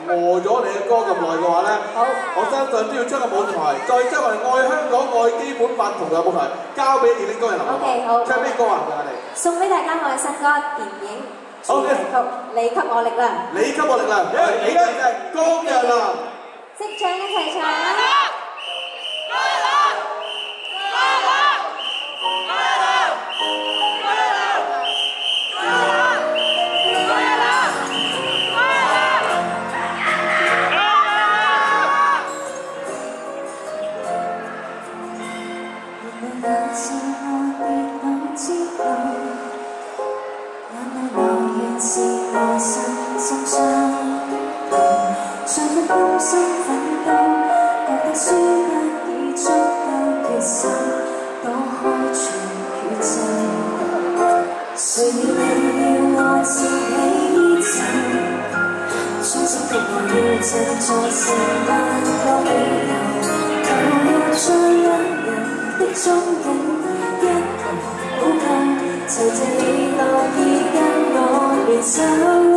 餓咗你嘅歌咁耐嘅話咧，我相信都要將個舞台，再將我哋愛香港、愛基本法同樣舞台交俾電影工人林。OK， 好。唱咩歌啊？我哋送俾大家我嘅新歌電影主題曲《你給我力量》。你給我力量，你嘅工人林。即唱一齊唱啦！生愛。